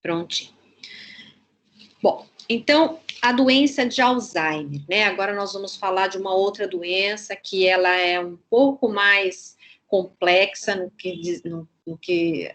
Prontinho. Bom, então, a doença de Alzheimer, né? Agora nós vamos falar de uma outra doença que ela é um pouco mais complexa no que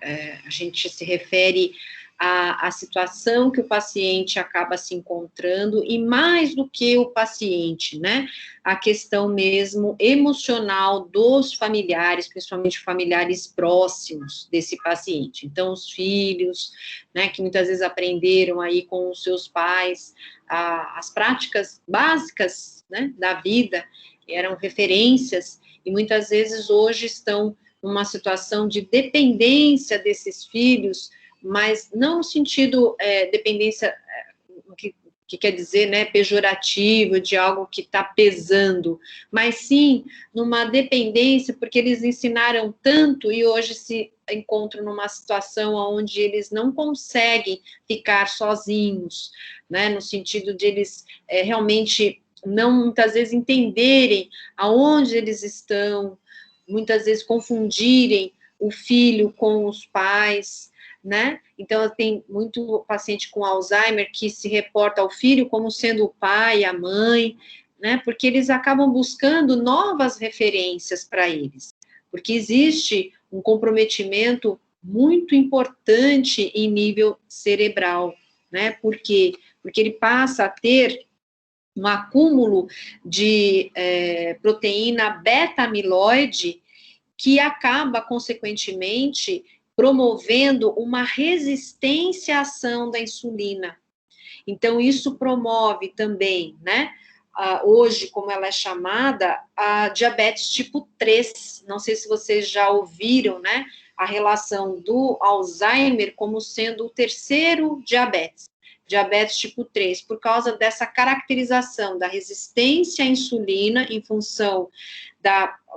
a gente se refere à situação que o paciente acaba se encontrando, e mais do que o paciente, né? A questão mesmo emocional dos familiares, principalmente familiares próximos desse paciente. Então, os filhos, né, que muitas vezes aprenderam aí com os seus pais as práticas básicas, né, da vida, eram referências, e muitas vezes hoje estão numa situação de dependência desses filhos, mas não no sentido dependência, que quer dizer, né, pejorativo, de algo que está pesando, mas sim numa dependência, porque eles ensinaram tanto e hoje se encontram numa situação onde eles não conseguem ficar sozinhos, né, no sentido de eles realmente não, muitas vezes, entenderem aonde eles estão, muitas vezes confundirem o filho com os pais, né? Então, tem muito paciente com Alzheimer que se reporta ao filho como sendo o pai, a mãe, né? Porque eles acabam buscando novas referências para eles, porque existe um comprometimento muito importante em nível cerebral, né? Por quê? Porque ele passa a ter um acúmulo de proteína beta-amiloide que acaba, consequentemente, promovendo uma resistência à ação da insulina. Então, isso promove também, né, hoje, como ela é chamada, a diabetes tipo 3. Não sei se vocês já ouviram, né, a relação do Alzheimer como sendo o terceiro diabetes tipo 3, por causa dessa caracterização da resistência à insulina em função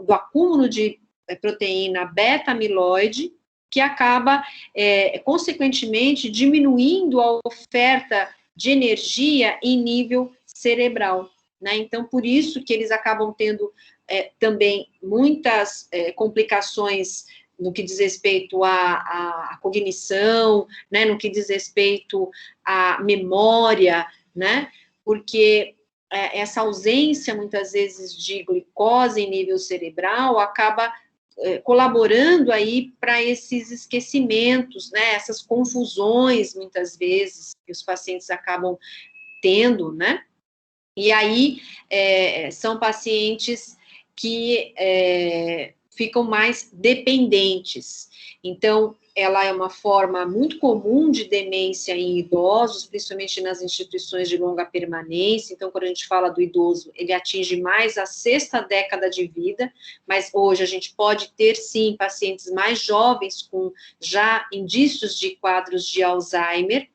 do acúmulo de proteína beta-amiloide, que acaba, consequentemente, diminuindo a oferta de energia em nível cerebral, né? Então, por isso que eles acabam tendo também muitas complicações no que diz respeito à cognição, né? No que diz respeito à memória, né? Porque essa ausência, muitas vezes, de glicose em nível cerebral acaba colaborando aí para esses esquecimentos, né, essas confusões, muitas vezes, que os pacientes acabam tendo, né, e aí são pacientes que ficam mais dependentes. Então, ela é uma forma muito comum de demência em idosos, principalmente nas instituições de longa permanência. Então, quando a gente fala do idoso, ele atinge mais a 6ª década de vida, mas hoje a gente pode ter, sim, pacientes mais jovens com já indícios de quadros de Alzheimer.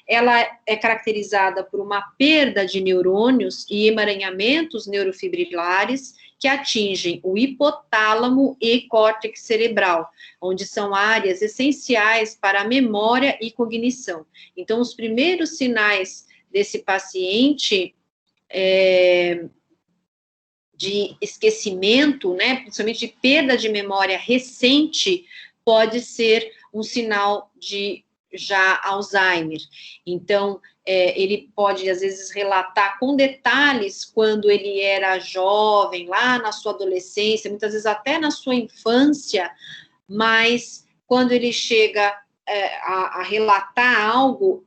Ela é caracterizada por uma perda de neurônios e emaranhamentos neurofibrilares que atingem o hipotálamo e córtex cerebral, onde são áreas essenciais para a memória e cognição. Então, os primeiros sinais desse paciente de esquecimento, né, principalmente de perda de memória recente, pode ser um sinal de já Alzheimer. Então, ele pode, às vezes, relatar com detalhes quando ele era jovem, lá na sua adolescência, muitas vezes até na sua infância, mas quando ele chega a relatar algo,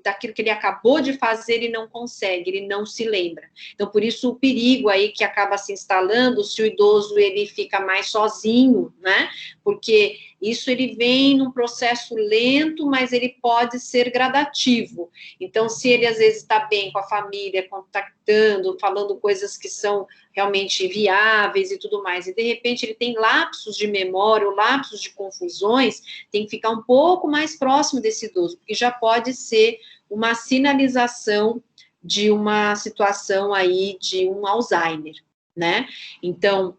daquilo que ele acabou de fazer, ele não consegue, ele não se lembra. Então, por isso, o perigo aí que acaba se instalando, se o idoso, ele fica mais sozinho, né? Porque isso, ele vem num processo lento, mas ele pode ser gradativo. Então, se ele, às vezes, está bem com a família, contactando, falando coisas que são realmente viáveis e tudo mais, e, de repente, ele tem lapsos de memória ou lapsos de confusões, tem que ficar um pouco mais próximo desse idoso, porque já pode ser uma sinalização de uma situação aí de um Alzheimer, né? Então,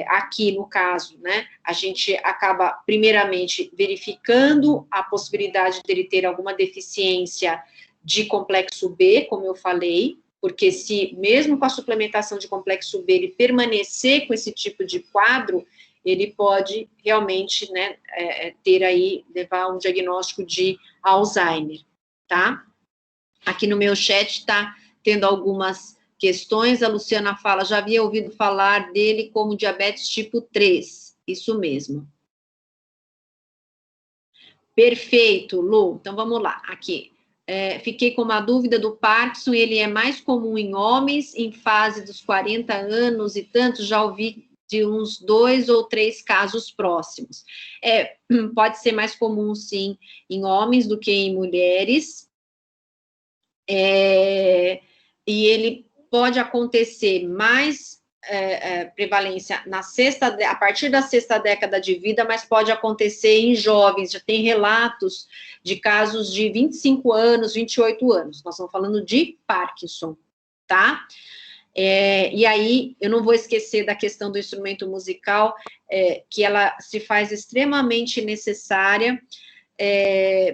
aqui no caso, né, a gente acaba, primeiramente, verificando a possibilidade dele ter alguma deficiência de complexo B, como eu falei, porque se, mesmo com a suplementação de complexo B, ele permanecer com esse tipo de quadro, ele pode realmente, né, ter aí, levar um diagnóstico de Alzheimer, tá? Aqui no meu chat está tendo algumas questões, a Luciana fala, já havia ouvido falar dele como diabetes tipo 3, isso mesmo. Perfeito, Lu, então vamos lá, aqui. Fiquei com uma dúvida do Parkinson, ele é mais comum em homens, em fase dos 40 anos e tanto, já ouvi de uns 2 ou 3 casos próximos. Pode ser mais comum, sim, em homens do que em mulheres, e ele pode acontecer mais prevalência a partir da sexta década de vida, mas pode acontecer em jovens, já tem relatos de casos de 25 anos, 28 anos, nós estamos falando de Parkinson, tá? E aí, eu não vou esquecer da questão do instrumento musical, que ela se faz extremamente necessária,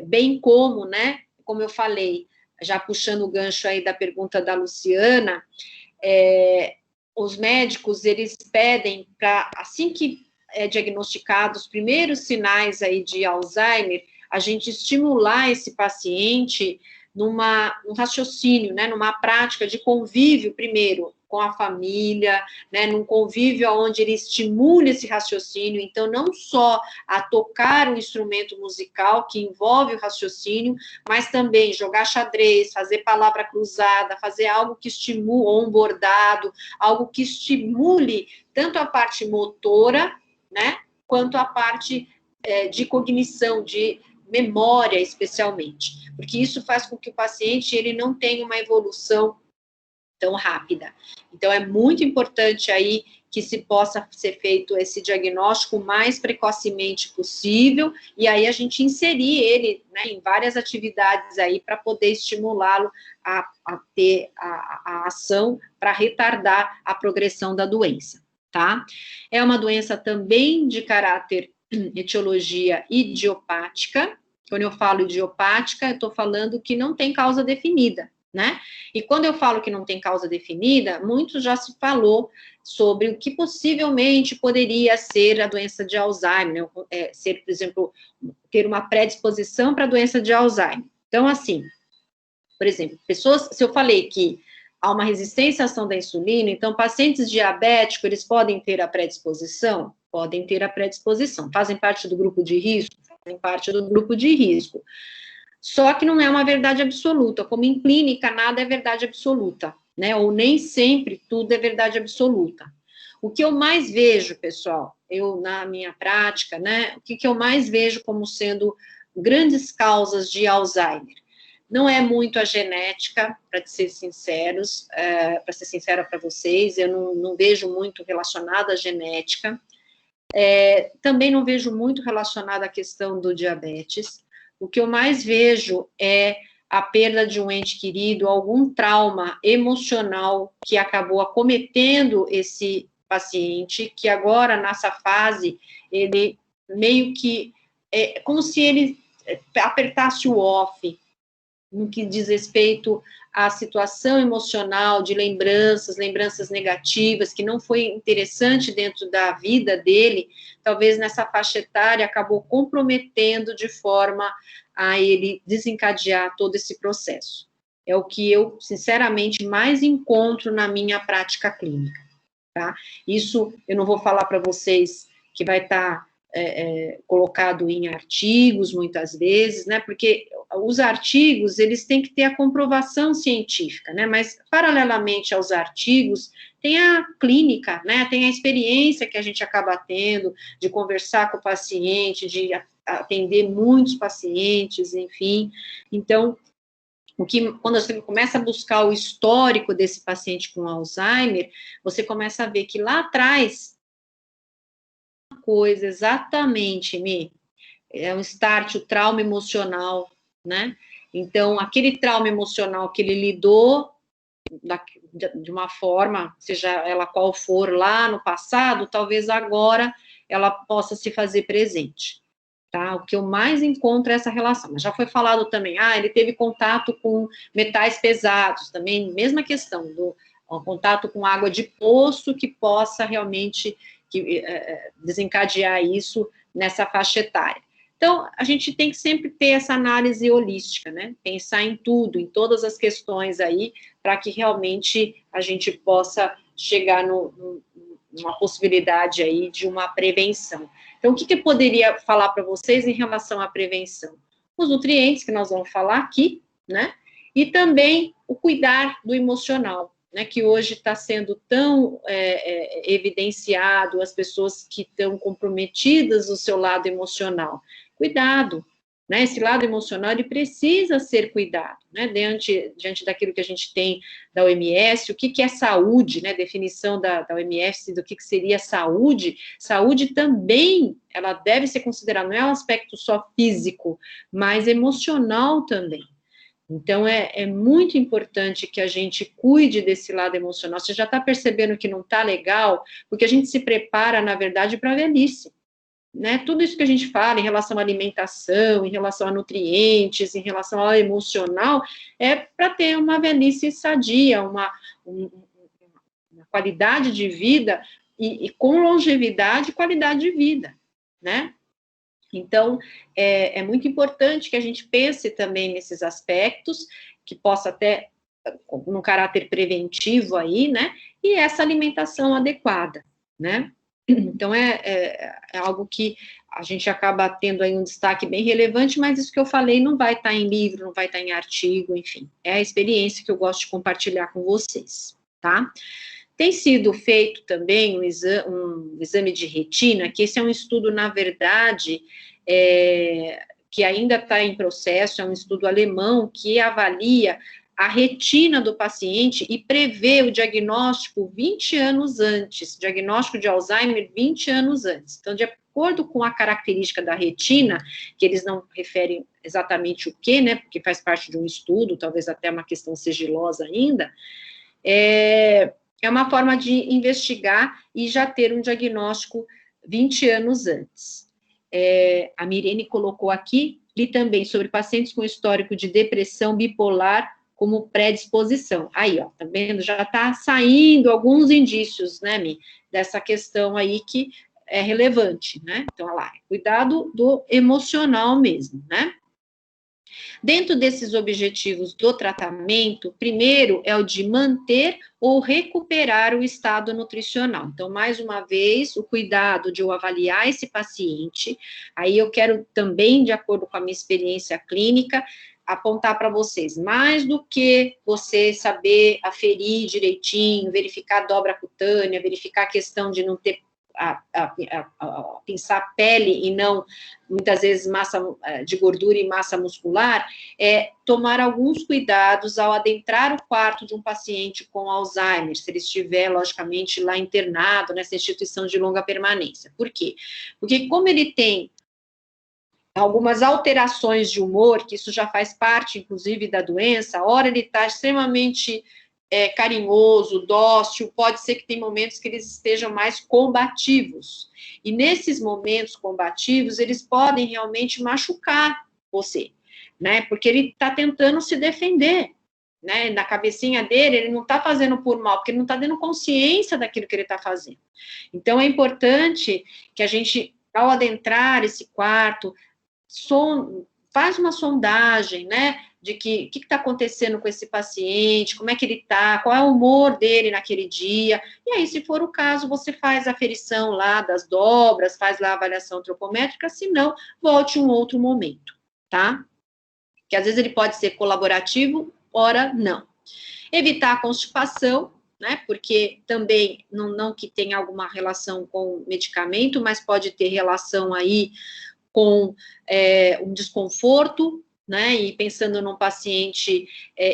bem como, né, como eu falei, já puxando o gancho aí da pergunta da Luciana, os médicos, eles pedem para, assim que é diagnosticado os primeiros sinais aí de Alzheimer, a gente estimular esse paciente num raciocínio, né, numa prática de convívio, primeiro, com a família, né, num convívio onde ele estimule esse raciocínio, então, não só a tocar um instrumento musical que envolve o raciocínio, mas também jogar xadrez, fazer palavra cruzada, fazer algo que estimule, ou um bordado, algo que estimule tanto a parte motora, né, quanto a parte de cognição, de memória, especialmente, porque isso faz com que o paciente ele não tenha uma evolução tão rápida. Então, é muito importante aí que se possa ser feito esse diagnóstico o mais precocemente possível, e aí a gente inserir ele, né, em várias atividades aí para poder estimulá-lo a ter a ação para retardar a progressão da doença, tá? É uma doença também de caráter etiologia idiopática. Quando eu falo idiopática, eu estou falando que não tem causa definida, né? E quando eu falo que não tem causa definida, muito já se falou sobre o que possivelmente poderia ser a doença de Alzheimer, né? Ser, por exemplo, ter uma predisposição para a doença de Alzheimer. Então, assim, por exemplo, pessoas, se eu falei que há uma resistência à ação da insulina, então pacientes diabéticos, eles podem ter a predisposição? Podem ter a predisposição. Fazem parte do grupo de risco? Fazem parte do grupo de risco. Só que não é uma verdade absoluta, como em clínica nada é verdade absoluta, né? Ou nem sempre tudo é verdade absoluta. O que eu mais vejo, pessoal, eu na minha prática, né? O que eu mais vejo como sendo grandes causas de Alzheimer? Não é muito a genética, para ser sinceros, para ser sincera para vocês, eu não vejo muito relacionado à genética. Também não vejo muito relacionado à questão do diabetes. O que eu mais vejo é a perda de um ente querido, algum trauma emocional que acabou acometendo esse paciente, que agora, nessa fase, ele meio que, como se ele apertasse o off, no que diz respeito à situação emocional de lembranças negativas, que não foi interessante dentro da vida dele, talvez nessa faixa etária acabou comprometendo de forma a ele desencadear todo esse processo. É o que eu, sinceramente, mais encontro na minha prática clínica, tá? Isso eu não vou falar para vocês que vai estar colocado em artigos, muitas vezes, né, porque os artigos, eles têm que ter a comprovação científica, né, mas, paralelamente aos artigos, tem a clínica, né, tem a experiência que a gente acaba tendo, de conversar com o paciente, de atender muitos pacientes, enfim, então, quando você começa a buscar o histórico desse paciente com Alzheimer, você começa a ver que lá atrás, coisa, exatamente, é um start, o trauma emocional, né? Então, aquele trauma emocional que ele lidou de uma forma, seja ela qual for lá no passado, talvez agora ela possa se fazer presente, tá? O que eu mais encontro é essa relação, mas já foi falado também, ele teve contato com metais pesados, também, mesma questão, contato com água de poço que possa realmente desencadear isso nessa faixa etária. Então, a gente tem que sempre ter essa análise holística, né? Pensar em tudo, em todas as questões aí, para que realmente a gente possa chegar numa possibilidade aí de uma prevenção. Então, o que eu poderia falar para vocês em relação à prevenção? Os nutrientes, que nós vamos falar aqui, né? E também o cuidar do emocional, né, que hoje está sendo tão evidenciado, as pessoas que estão comprometidas no seu lado emocional. Cuidado, né, esse lado emocional, ele precisa ser cuidado, né, diante daquilo que a gente tem da OMS, o que é saúde, né, definição da OMS do que seria saúde também, ela deve ser considerada, não é um aspecto só físico, mas emocional também. Então, é muito importante que a gente cuide desse lado emocional. Você já está percebendo que não está legal, porque a gente se prepara, na verdade, para a velhice. Né? Tudo isso que a gente fala em relação à alimentação, em relação a nutrientes, em relação ao emocional, é para ter uma velhice sadia, uma qualidade de vida, e com longevidade, qualidade de vida, né? Então, é muito importante que a gente pense também nesses aspectos, que possa até, num caráter preventivo aí, né, e essa alimentação adequada, né. Então, é algo que a gente acaba tendo aí um destaque bem relevante, mas isso que eu falei não vai estar em livro, não vai estar em artigo, enfim, é a experiência que eu gosto de compartilhar com vocês, tá? Tem sido feito também um exame de retina, que esse é um estudo, na verdade, que ainda está em processo, é um estudo alemão que avalia a retina do paciente e prevê o diagnóstico 20 anos antes, diagnóstico de Alzheimer 20 anos antes. Então, de acordo com a característica da retina, que eles não referem exatamente o que, né, porque faz parte de um estudo, talvez até uma questão sigilosa ainda, é uma forma de investigar e já ter um diagnóstico 20 anos antes. A Mirene colocou aqui, e também sobre pacientes com histórico de depressão bipolar como predisposição. Aí, ó, tá vendo? Já tá saindo alguns indícios, né, Mi, dessa questão aí que é relevante, né? Então, olha lá, cuidado do emocional mesmo, né? Dentro desses objetivos do tratamento, primeiro é o de manter ou recuperar o estado nutricional. Então, mais uma vez, o cuidado de eu avaliar esse paciente. Aí eu quero também, de acordo com a minha experiência clínica, apontar para vocês, mais do que você saber aferir direitinho, verificar a dobra cutânea, verificar a questão de não ter pensar pele e não, muitas vezes, massa de gordura e massa muscular, tomar alguns cuidados ao adentrar o quarto de um paciente com Alzheimer, se ele estiver, logicamente, lá internado, nessa instituição de longa permanência. Por quê? Porque como ele tem algumas alterações de humor, que isso já faz parte, inclusive, da doença, a hora ele está extremamente carinhoso, dócil, pode ser que tem momentos que eles estejam mais combativos. E nesses momentos combativos, eles podem realmente machucar você, né? Porque ele está tentando se defender, né? Na cabecinha dele, ele não está fazendo por mal, porque ele não está tendo consciência daquilo que ele está fazendo. Então, é importante que a gente, ao adentrar esse quarto, faz uma sondagem, né, de que o que está acontecendo com esse paciente, como é que ele está, qual é o humor dele naquele dia, e aí, se for o caso, você faz a aferição lá das dobras, faz lá a avaliação antropométrica, se não, volte um outro momento, tá? Que às vezes ele pode ser colaborativo, ora não. Evitar a constipação, né, porque também, não que tenha alguma relação com medicamento, mas pode ter relação aí com um desconforto, né, e pensando num paciente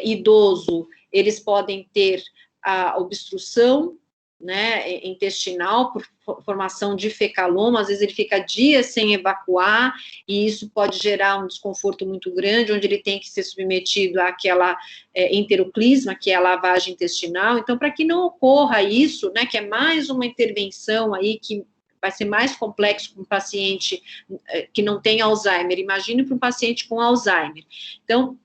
idoso, eles podem ter a obstrução, né, intestinal, por formação de fecaloma, às vezes ele fica dias sem evacuar, e isso pode gerar um desconforto muito grande, onde ele tem que ser submetido àquela enteroclisma, que é a lavagem intestinal. Então, para que não ocorra isso, né, que é mais uma intervenção aí que vai ser mais complexo para um paciente que não tem Alzheimer, imagine para um paciente com Alzheimer. Então,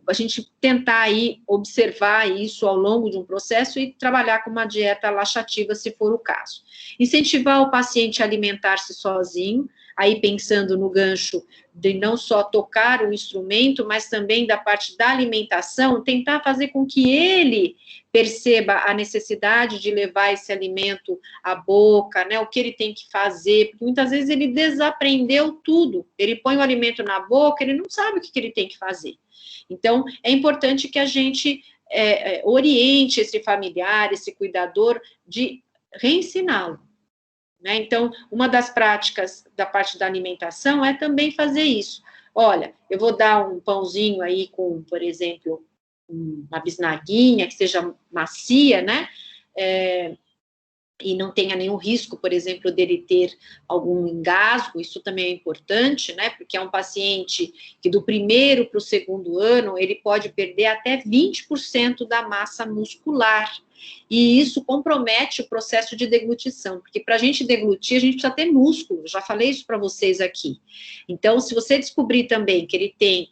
a gente tentar aí observar isso ao longo de um processo e trabalhar com uma dieta laxativa, se for o caso. Incentivar o paciente a alimentar-se sozinho, aí pensando no gancho de não só tocar o instrumento, mas também da parte da alimentação, tentar fazer com que ele perceba a necessidade de levar esse alimento à boca, né, o que ele tem que fazer, porque muitas vezes ele desaprendeu tudo, ele põe o alimento na boca, ele não sabe o que ele tem que fazer. Então, é importante que a gente oriente esse familiar, esse cuidador, de reensiná-lo. Né? Então, uma das práticas da parte da alimentação é também fazer isso. Olha, eu vou dar um pãozinho aí com, por exemplo, uma bisnaguinha que seja macia, né? E não tenha nenhum risco, por exemplo, dele ter algum engasgo, isso também é importante, né? Porque é um paciente que do primeiro para o segundo ano, ele pode perder até 20% da massa muscular. E isso compromete o processo de deglutição, porque para a gente deglutir, a gente precisa ter músculo, já falei isso para vocês aqui. Então, se você descobrir também que ele tem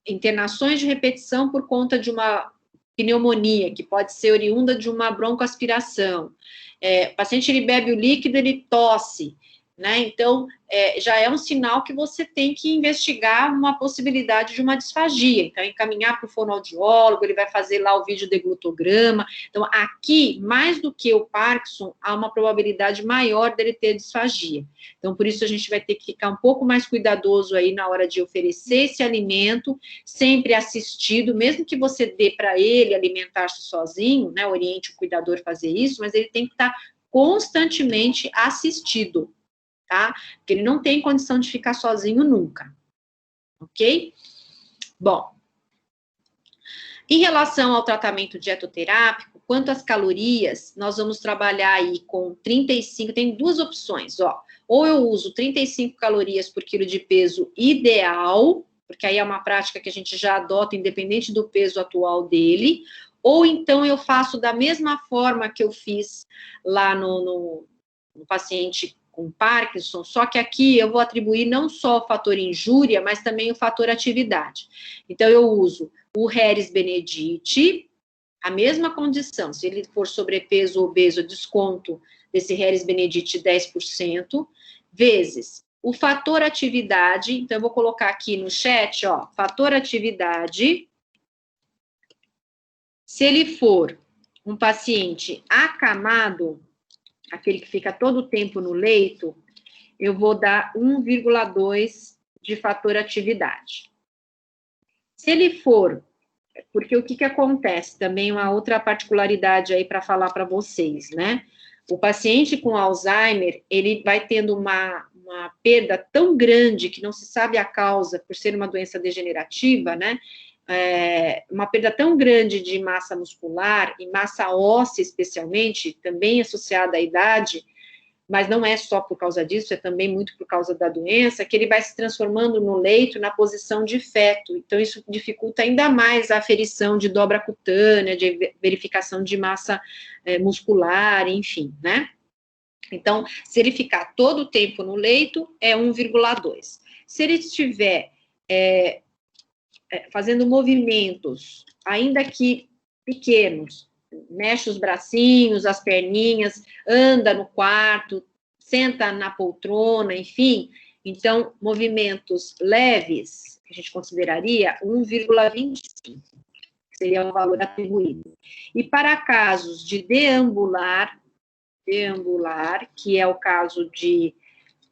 internações de repetição por conta de uma pneumonia, que pode ser oriunda de uma broncoaspiração, o paciente ele bebe o líquido, ele tosse, né? Então, já é um sinal que você tem que investigar uma possibilidade de uma disfagia. Então, encaminhar para o fonoaudiólogo, ele vai fazer lá o videodeglutograma. Então, aqui, mais do que o Parkinson, há uma probabilidade maior dele ter disfagia. Então, por isso, a gente vai ter que ficar um pouco mais cuidadoso aí na hora de oferecer esse alimento, sempre assistido, mesmo que você dê para ele alimentar-se sozinho, né? Oriente o cuidador a fazer isso, mas ele tem que estar constantemente assistido. Tá? Porque ele não tem condição de ficar sozinho nunca, ok? Bom, em relação ao tratamento dietoterápico, quanto às calorias, nós vamos trabalhar aí com 35, tem duas opções, ó, ou eu uso 35 calorias por quilo de peso ideal, porque aí é uma prática que a gente já adota independente do peso atual dele, ou então eu faço da mesma forma que eu fiz lá no paciente com Parkinson, só que aqui eu vou atribuir não só o fator injúria, mas também o fator atividade. Então, eu uso o Harris Benedict, a mesma condição, se ele for sobrepeso ou obeso, eu desconto desse Harris Benedict 10%, vezes o fator atividade, então eu vou colocar aqui no chat, ó, fator atividade, se ele for um paciente acamado, aquele que fica todo o tempo no leito, eu vou dar 1,2 de fator atividade. Se ele for, porque o que acontece? Também uma outra particularidade aí para falar para vocês, né? O paciente com Alzheimer, ele vai tendo uma perda tão grande que não se sabe a causa, por ser uma doença degenerativa, né? Uma perda tão grande de massa muscular e massa óssea, especialmente, também associada à idade, mas não é só por causa disso, é também muito por causa da doença, que ele vai se transformando no leito na posição de feto. Então, isso dificulta ainda mais a aferição de dobra cutânea, de verificação de massa muscular, enfim, né? Então, se ele ficar todo o tempo no leito, é 1,2. Se ele estiver fazendo movimentos, ainda que pequenos, mexe os bracinhos, as perninhas, anda no quarto, senta na poltrona, enfim, então, movimentos leves, que a gente consideraria 1,25, seria o valor atribuído. E para casos de deambular, que é o caso de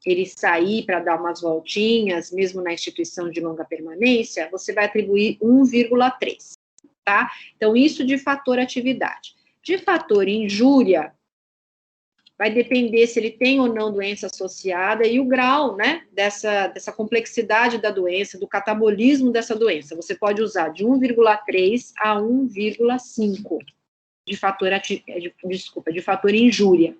ele sair para dar umas voltinhas, mesmo na instituição de longa permanência, você vai atribuir 1,3, tá? Então, isso de fator atividade. De fator injúria, vai depender se ele tem ou não doença associada e o grau, né, dessa complexidade da doença, do catabolismo dessa doença. Você pode usar de 1,3 a 1,5 de fator injúria.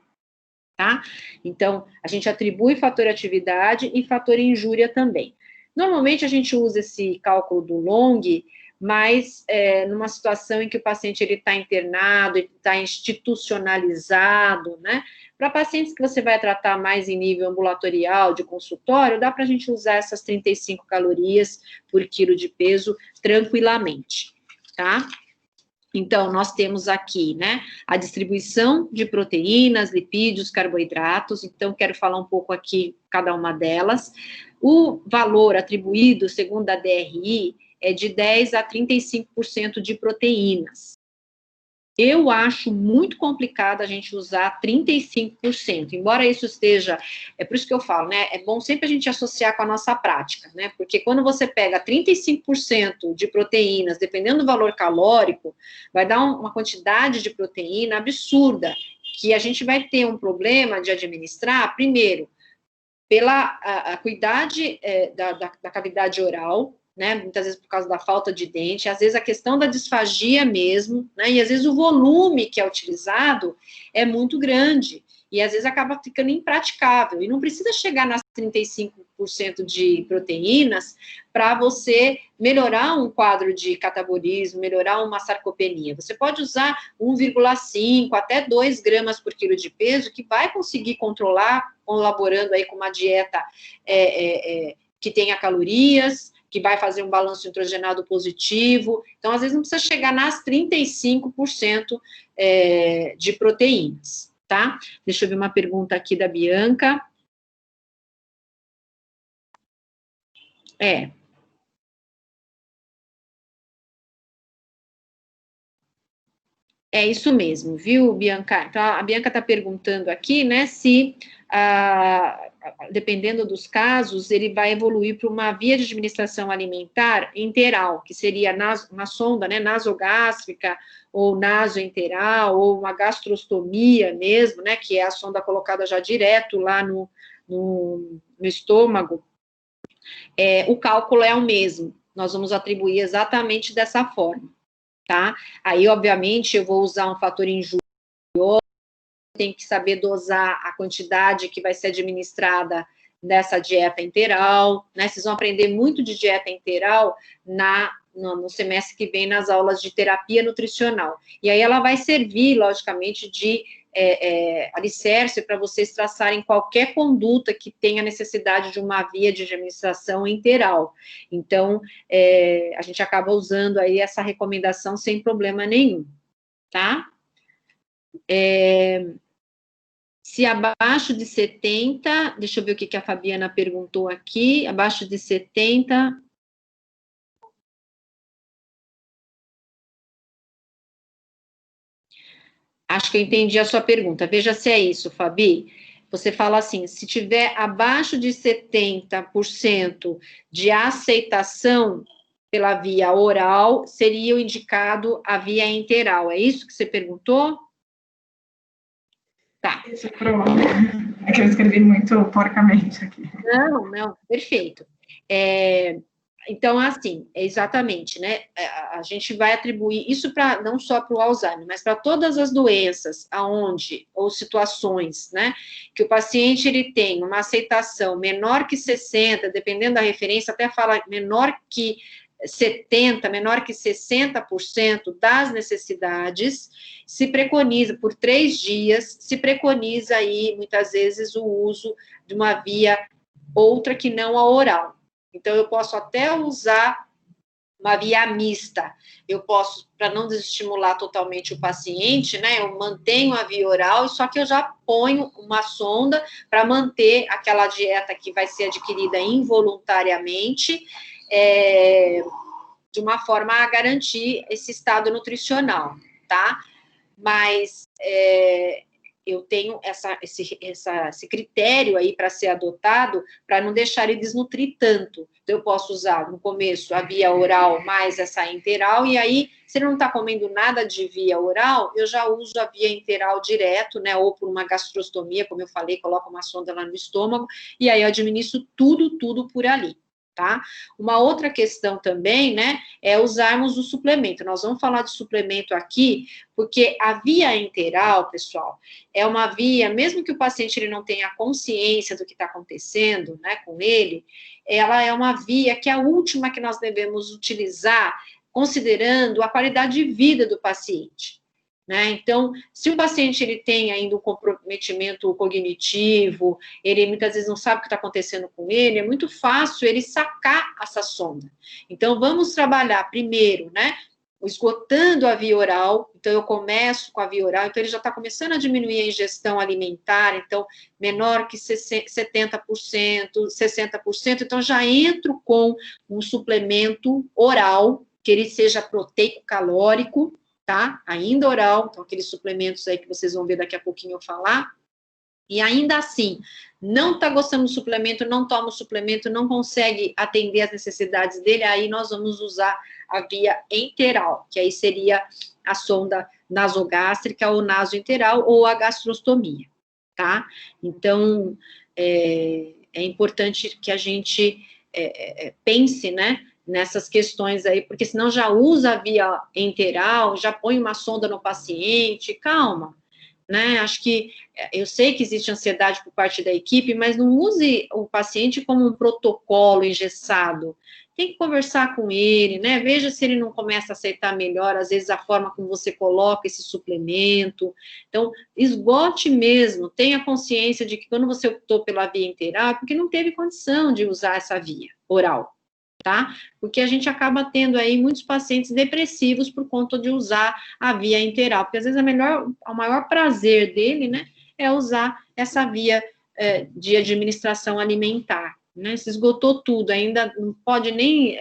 Tá? Então, a gente atribui fator atividade e fator injúria também. Normalmente, a gente usa esse cálculo do long, mas numa situação em que o paciente está internado, está institucionalizado, né? Para pacientes que você vai tratar mais em nível ambulatorial, de consultório, dá para a gente usar essas 35 calorias por quilo de peso tranquilamente, tá? Então, nós temos aqui, né, a distribuição de proteínas, lipídios, carboidratos. Então, quero falar um pouco aqui cada uma delas. O valor atribuído, segundo a DRI, é de 10 a 35% de proteínas. Eu acho muito complicado a gente usar 35%, embora isso esteja, é por isso que eu falo, né, é bom sempre a gente associar com a nossa prática, né, porque quando você pega 35% de proteínas, dependendo do valor calórico, vai dar uma quantidade de proteína absurda, que a gente vai ter um problema de administrar, primeiro, pela acuidade da cavidade oral, né, muitas vezes por causa da falta de dente, às vezes a questão da disfagia mesmo, né, e às vezes o volume que é utilizado é muito grande, e às vezes acaba ficando impraticável, e não precisa chegar nas 35% de proteínas para você melhorar um quadro de catabolismo, melhorar uma sarcopenia. Você pode usar 1,5 até 2 gramas por quilo de peso, que vai conseguir controlar, colaborando aí com uma dieta que tenha calorias, que vai fazer um balanço nitrogenado positivo. Então, às vezes, não precisa chegar nas 35% de proteínas, tá? Deixa eu ver uma pergunta aqui da Bianca. É isso mesmo, viu, Bianca? Então, a Bianca está perguntando aqui, né, se, dependendo dos casos, ele vai evoluir para uma via de administração alimentar enteral, que seria uma sonda, né, nasogástrica, ou nasoenteral, ou uma gastrostomia mesmo, né, que é a sonda colocada já direto lá no estômago. O cálculo é o mesmo, nós vamos atribuir exatamente dessa forma. Tá? Aí, obviamente, eu vou usar um fator injurioso, tem que saber dosar a quantidade que vai ser administrada nessa dieta enteral, né? Vocês vão aprender muito de dieta enteral no semestre que vem nas aulas de terapia nutricional. E aí ela vai servir, logicamente, de alicerce para vocês traçarem qualquer conduta que tenha necessidade de uma via de administração enteral. Então, a gente acaba usando aí essa recomendação sem problema nenhum, tá? Se abaixo de 70, deixa eu ver o que a Fabiana perguntou aqui, abaixo de 70... Acho que eu entendi a sua pergunta. Veja se é isso, Fabi. Você fala assim, se tiver abaixo de 70% de aceitação pela via oral, seria o indicado a via enteral. É isso que você perguntou? Tá. Isso, pronto. É que eu escrevi muito porcamente aqui. Não, perfeito. Então, assim, exatamente, né? A gente vai atribuir isso para não só para o Alzheimer, mas para todas as doenças aonde, ou situações, né? Que o paciente ele tem uma aceitação menor que 60, dependendo da referência, até fala menor que 70, menor que 60% das necessidades, se preconiza, por 3 dias, se preconiza aí, muitas vezes, o uso de uma via outra que não a oral. Então, eu posso até usar uma via mista. Eu posso, para não desestimular totalmente o paciente, né, eu mantenho a via oral, só que eu já ponho uma sonda para manter aquela dieta que vai ser adquirida involuntariamente, de uma forma a garantir esse estado nutricional, tá? Mas eu tenho esse critério aí para ser adotado, para não deixar ele desnutrir tanto. Então, eu posso usar, no começo, a via oral mais essa enteral, e aí, se ele não está comendo nada de via oral, eu já uso a via enteral direto, né, ou por uma gastrostomia, como eu falei, coloco uma sonda lá no estômago, e aí eu administro tudo por ali. Tá? Uma outra questão também, né, é usarmos o suplemento. Nós vamos falar de suplemento aqui, porque a via enteral, pessoal, é uma via, mesmo que o paciente ele não tenha consciência do que está acontecendo, né, com ele, ela é uma via que é a última que nós devemos utilizar considerando a qualidade de vida do paciente, né? Então, se o paciente ele tem ainda um comprometimento cognitivo, ele muitas vezes não sabe o que está acontecendo com ele, é muito fácil ele sacar essa sonda. Então, vamos trabalhar primeiro, né? Esgotando a via oral, então eu começo com a via oral, então ele já está começando a diminuir a ingestão alimentar, então menor que 70%, 60%, então já entro com um suplemento oral, que ele seja proteico-calórico, tá? Ainda oral, então aqueles suplementos aí que vocês vão ver daqui a pouquinho eu falar, e ainda assim, não está gostando do suplemento, não toma o suplemento, não consegue atender as necessidades dele, aí nós vamos usar a via enteral, que aí seria a sonda nasogástrica ou nasoenteral ou a gastrostomia, tá? Então, é importante que a gente pense, né, nessas questões aí, porque senão já usa a via enteral, já põe uma sonda no paciente, calma, né? Acho que eu sei que existe ansiedade por parte da equipe, mas não use o paciente como um protocolo engessado. Tem que conversar com ele, né? Veja se ele não começa a aceitar melhor, às vezes, a forma como você coloca esse suplemento. Então, esgote mesmo, tenha consciência de que quando você optou pela via enteral, é porque não teve condição de usar essa via oral, tá? Porque a gente acaba tendo aí muitos pacientes depressivos por conta de usar a via enteral, porque às vezes o maior prazer dele, né, é usar essa via de administração alimentar, né? Se esgotou tudo, ainda não pode nem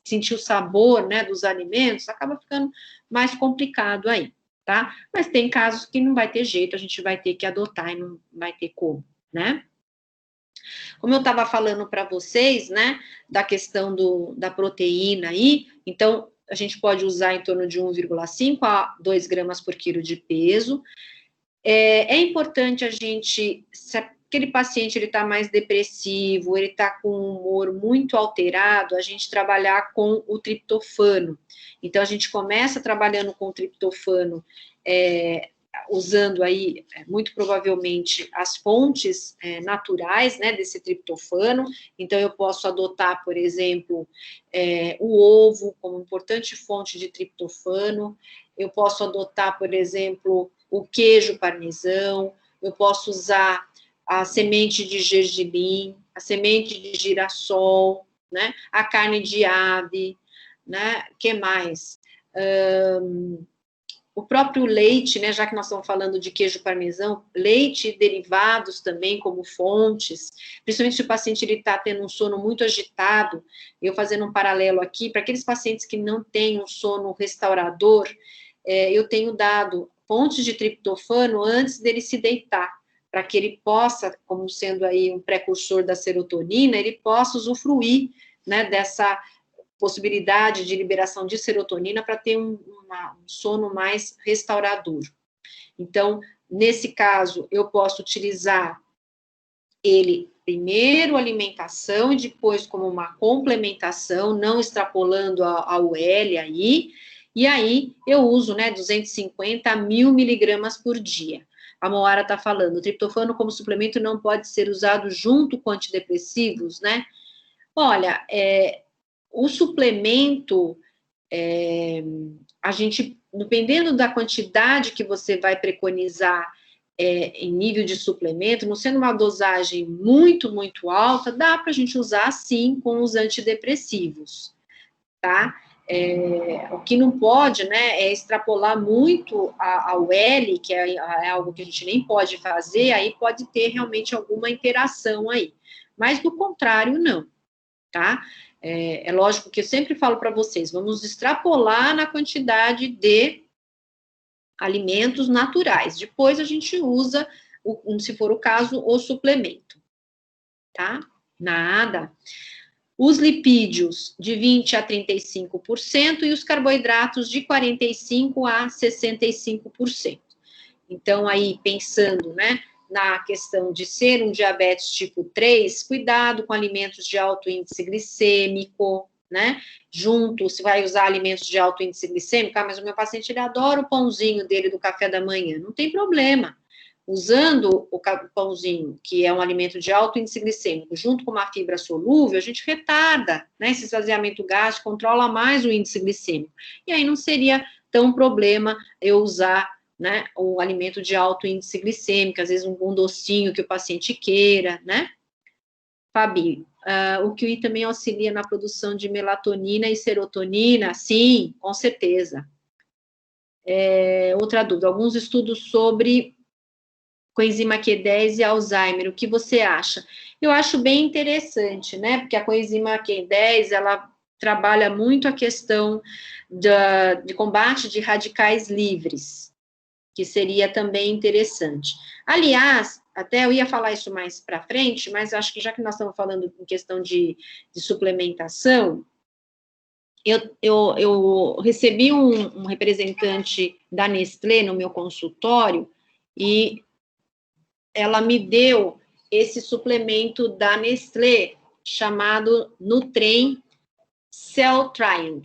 sentir o sabor, né, dos alimentos, acaba ficando mais complicado aí, tá? Mas tem casos que não vai ter jeito, a gente vai ter que adotar e não vai ter como, né? Como eu estava falando para vocês, né, da questão da proteína aí, então, a gente pode usar em torno de 1,5 a 2 gramas por quilo de peso. É importante a gente, se aquele paciente ele está mais depressivo, ele está com um humor muito alterado, a gente trabalhar com o triptofano. Então, a gente começa trabalhando com o triptofano, usando aí, muito provavelmente, as fontes naturais, né, desse triptofano. Então, eu posso adotar, por exemplo, o ovo como importante fonte de triptofano, eu posso adotar, por exemplo, o queijo parmesão, eu posso usar a semente de gergelim, a semente de girassol, né, a carne de ave, né, que mais? O próprio leite, né, já que nós estamos falando de queijo parmesão, leite e derivados também como fontes, principalmente se o paciente está tendo um sono muito agitado, eu fazendo um paralelo aqui, para aqueles pacientes que não têm um sono restaurador, eu tenho dado fontes de triptofano antes dele se deitar, para que ele possa, como sendo aí um precursor da serotonina, ele possa usufruir, né, dessa possibilidade de liberação de serotonina para ter um sono mais restaurador. Então, nesse caso, eu posso utilizar ele primeiro alimentação e depois como uma complementação, não extrapolando a UL aí, e aí eu uso, né, 250 a 1.000 miligramas por dia. A Moara está falando, o triptofano como suplemento não pode ser usado junto com antidepressivos, né? Olha, o suplemento, a gente, dependendo da quantidade que você vai preconizar em nível de suplemento, não sendo uma dosagem muito, muito alta, dá para a gente usar, sim, com os antidepressivos, tá? O que não pode, né, é extrapolar muito ao L, que é algo que a gente nem pode fazer, aí pode ter realmente alguma interação aí. Mas, do contrário, não, tá? É lógico que eu sempre falo para vocês, vamos extrapolar na quantidade de alimentos naturais. Depois a gente usa, se for o caso, o suplemento, tá? Nada. Os lipídios de 20% a 35% e os carboidratos de 45% a 65%. Então, aí, pensando, né, na questão de ser um diabetes tipo 3, cuidado com alimentos de alto índice glicêmico, né, junto, se vai usar alimentos de alto índice glicêmico, mas o meu paciente, ele adora o pãozinho dele do café da manhã, não tem problema, Usando o pãozinho, que é um alimento de alto índice glicêmico, junto com uma fibra solúvel, a gente retarda, né, esse esvaziamento gástrico, controla mais o índice glicêmico. E aí não seria tão problema eu usar, né, o alimento de alto índice glicêmico, às vezes um docinho que o paciente queira, né? Fabi, o kiwi também auxilia na produção de melatonina e serotonina? Sim, com certeza. Outra dúvida, alguns estudos sobre coenzima Q10 e Alzheimer, o que você acha? Eu acho bem interessante, né? Porque a coenzima Q10, ela trabalha muito a questão de combate de radicais livres, que seria também interessante. Aliás, até eu ia falar isso mais para frente, mas acho que já que nós estamos falando em questão de suplementação, eu recebi um representante da Nestlé no meu consultório e ela me deu esse suplemento da Nestlé, chamado Nutrem Cell Triangle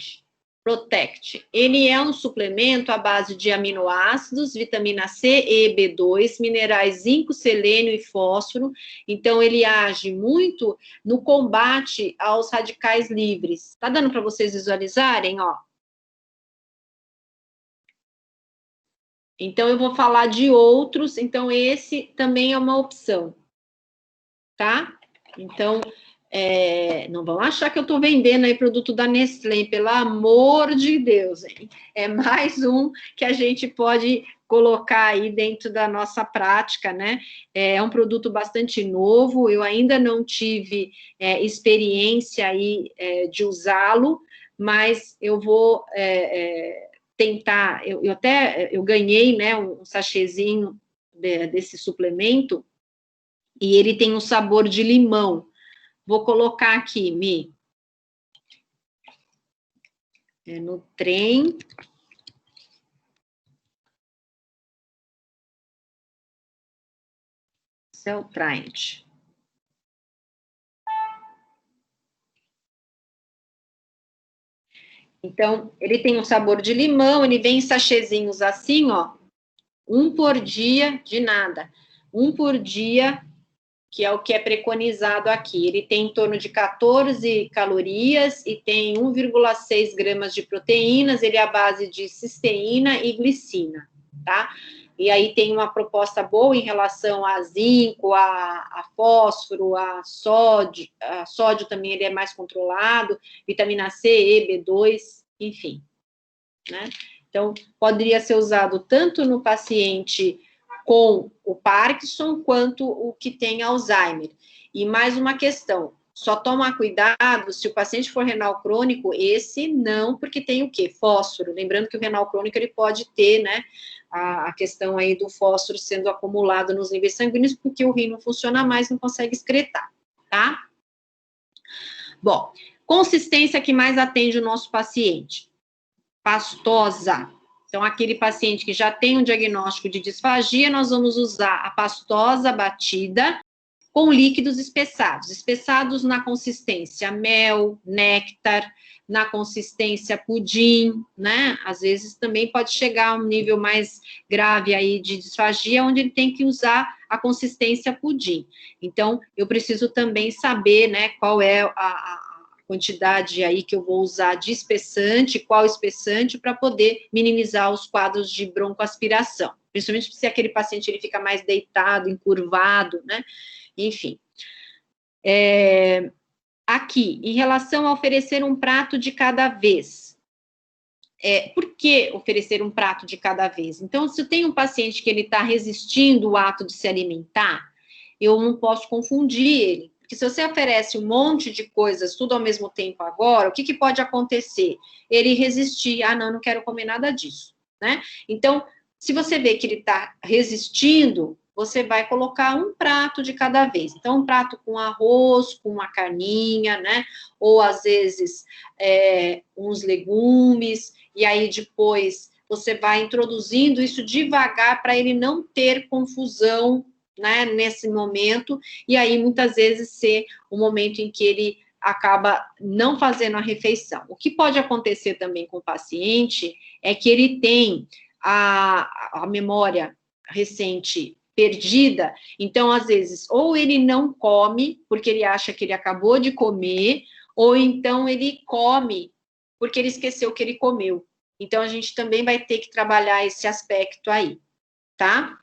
Protect. Ele é um suplemento à base de aminoácidos, vitamina C, E, B2, minerais zinco, selênio e fósforo. Então, ele age muito no combate aos radicais livres. Tá dando para vocês visualizarem, ó? Então, eu vou falar de outros, então esse também é uma opção, tá? Então, não vão achar que eu estou vendendo aí produto da Nestlé, pelo amor de Deus, hein? É mais um que a gente pode colocar aí dentro da nossa prática, né? É um produto bastante novo, eu ainda não tive experiência aí de usá-lo, mas eu vou tentar, eu ganhei, né, um sachêzinho desse suplemento, e ele tem um sabor de limão. Vou colocar aqui, Mi. No trem. Cell Triangle. Então, ele tem um sabor de limão, ele vem em sachêzinhos assim, ó. Um por dia, de nada. Um por dia, que é o que é preconizado aqui. Ele tem em torno de 14 calorias e tem 1,6 gramas de proteínas, ele é a base de cisteína e glicina, tá? E aí tem uma proposta boa em relação a zinco, a fósforo, a sódio também ele é mais controlado, vitamina C, E, B2, enfim, né? Então, poderia ser usado tanto no paciente com o Parkinson, quanto o que tem Alzheimer. E mais uma questão, só tomar cuidado se o paciente for renal crônico, esse não, porque tem o quê? Fósforo. Lembrando que o renal crônico, ele pode ter, né, a questão aí do fósforo sendo acumulado nos níveis sanguíneos, porque o rim não funciona mais, não consegue excretar, tá? Bom, consistência que mais atende o nosso paciente. Pastosa. Então, aquele paciente que já tem um diagnóstico de disfagia, nós vamos usar a pastosa batida com líquidos espessados. Espessados na consistência mel, néctar, na consistência pudim, né? Às vezes também pode chegar a um nível mais grave aí de disfagia, onde ele tem que usar a consistência pudim. Então, eu preciso também saber, né, qual é a quantidade aí que eu vou usar de espessante, qual espessante, para poder minimizar os quadros de broncoaspiração. Principalmente se aquele paciente ele fica mais deitado, encurvado, né? Enfim. Aqui, em relação a oferecer um prato de cada vez. Por que oferecer um prato de cada vez? Então, se eu tenho um paciente que ele está resistindo o ato de se alimentar, eu não posso confundir ele. Porque se você oferece um monte de coisas tudo ao mesmo tempo agora, o que pode acontecer? Ele resistir, não quero comer nada disso, né? Então, se você vê que ele está resistindo, você vai colocar um prato de cada vez. Então, um prato com arroz, com uma carninha, né? Ou, às vezes, uns legumes, e aí depois você vai introduzindo isso devagar para ele não ter confusão, né, nesse momento, e aí muitas vezes ser o momento em que ele acaba não fazendo a refeição. O que pode acontecer também com o paciente é que ele tem a memória recente perdida, então, às vezes, ou ele não come, porque ele acha que ele acabou de comer, ou então ele come, porque ele esqueceu que ele comeu. Então, a gente também vai ter que trabalhar esse aspecto aí, tá?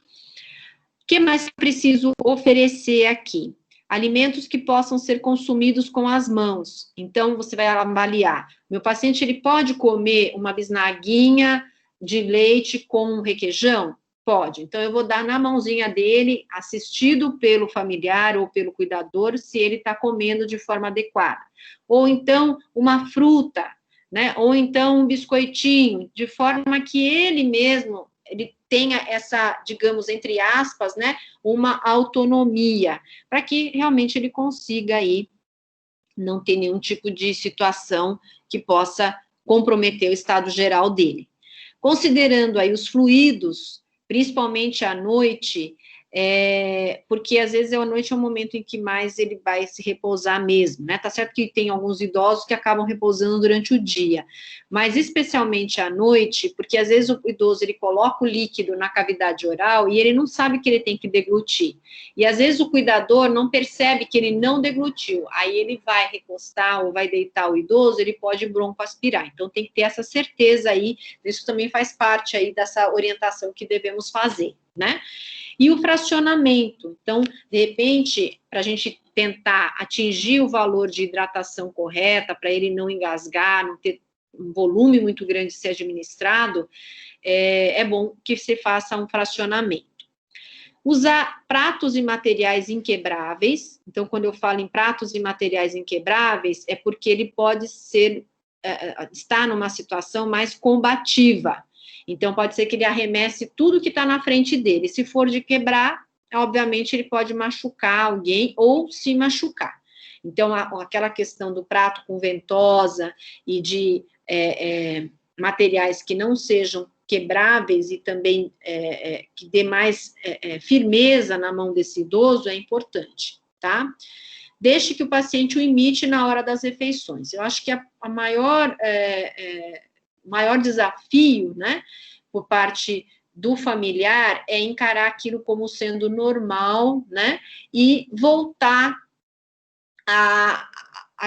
O que mais preciso oferecer aqui? Alimentos que possam ser consumidos com as mãos. Então, você vai avaliar. Meu paciente, ele pode comer uma bisnaguinha de leite com requeijão? Pode. Então, eu vou dar na mãozinha dele, assistido pelo familiar ou pelo cuidador, se ele está comendo de forma adequada. Ou então, uma fruta, né? Ou então, um biscoitinho, de forma que ele mesmo, ele tenha essa, digamos, entre aspas, né, uma autonomia, para que realmente ele consiga aí não ter nenhum tipo de situação que possa comprometer o estado geral dele. Considerando aí os fluidos, principalmente à noite, porque às vezes a noite é o momento em que mais ele vai se repousar mesmo, né? Tá certo que tem alguns idosos que acabam repousando durante o dia, mas especialmente à noite, porque às vezes o idoso ele coloca o líquido na cavidade oral e ele não sabe que ele tem que deglutir. E às vezes o cuidador não percebe que ele não deglutiu, aí ele vai recostar ou vai deitar o idoso, ele pode broncoaspirar. Então tem que ter essa certeza aí, isso também faz parte aí dessa orientação que devemos fazer, né? E o fracionamento. Então, de repente, para a gente tentar atingir o valor de hidratação correta, para ele não engasgar, não ter um volume muito grande de ser administrado, é bom que se faça um fracionamento. Usar pratos e materiais inquebráveis. Então, quando eu falo em pratos e materiais inquebráveis, é porque ele pode estar numa situação mais combativa. Então, pode ser que ele arremesse tudo que está na frente dele. Se for de quebrar, obviamente, ele pode machucar alguém ou se machucar. Então, aquela questão do prato com ventosa e de materiais que não sejam quebráveis e também que dê mais firmeza na mão desse idoso é importante, tá? Deixe que o paciente o imite na hora das refeições. Eu acho que o maior desafio, né, por parte do familiar é encarar aquilo como sendo normal, né, e voltar a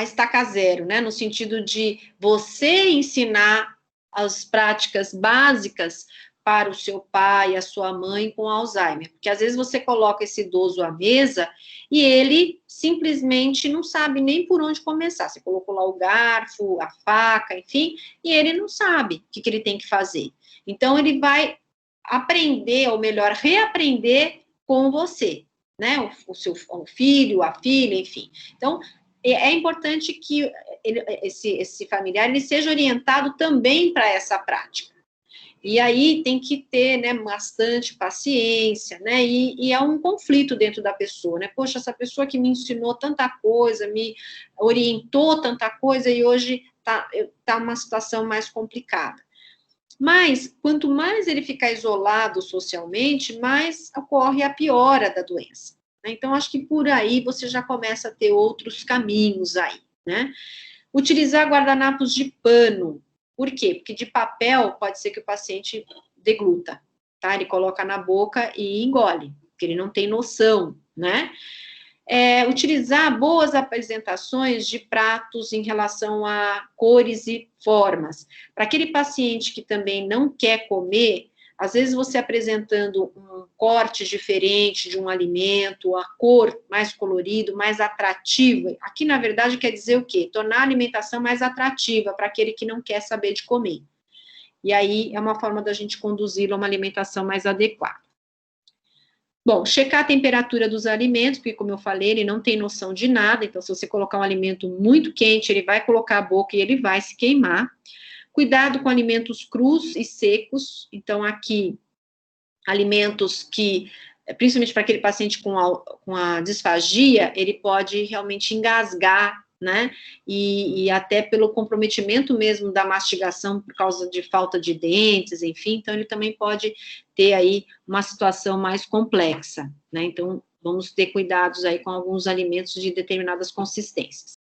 estaca zero, né, no sentido de você ensinar as práticas básicas para o seu pai, a sua mãe com Alzheimer, porque às vezes você coloca esse idoso à mesa e ele simplesmente não sabe nem por onde começar. Você colocou lá o garfo, a faca, enfim, e ele não sabe o que ele tem que fazer. Então, ele vai aprender, ou melhor, reaprender com você, né? O seu filho, a filha, enfim. Então, é importante que esse familiar ele seja orientado também para essa prática. E aí tem que ter, né, bastante paciência, né, e é um conflito dentro da pessoa, né, poxa, essa pessoa que me ensinou tanta coisa, me orientou tanta coisa e hoje tá uma situação mais complicada. Mas, quanto mais ele ficar isolado socialmente, mais ocorre a piora da doença. Né? Então, acho que por aí você já começa a ter outros caminhos aí, né? Utilizar guardanapos de pano. Por quê? Porque de papel pode ser que o paciente degluta, tá? Ele coloca na boca e engole, porque ele não tem noção, né? Utilizar boas apresentações de pratos em relação a cores e formas. Para aquele paciente que também não quer comer, às vezes você apresentando um corte diferente de um alimento, a cor mais colorido, mais atrativa, aqui na verdade quer dizer o quê? Tornar a alimentação mais atrativa para aquele que não quer saber de comer. E aí é uma forma da gente conduzi-lo a uma alimentação mais adequada. Bom, checar a temperatura dos alimentos, porque como eu falei, ele não tem noção de nada, então se você colocar um alimento muito quente, ele vai colocar a boca e ele vai se queimar. Cuidado com alimentos crus e secos, então aqui, alimentos que, principalmente para aquele paciente com a disfagia, ele pode realmente engasgar, né, e até pelo comprometimento mesmo da mastigação por causa de falta de dentes, enfim, então ele também pode ter aí uma situação mais complexa, né, então vamos ter cuidados aí com alguns alimentos de determinadas consistências.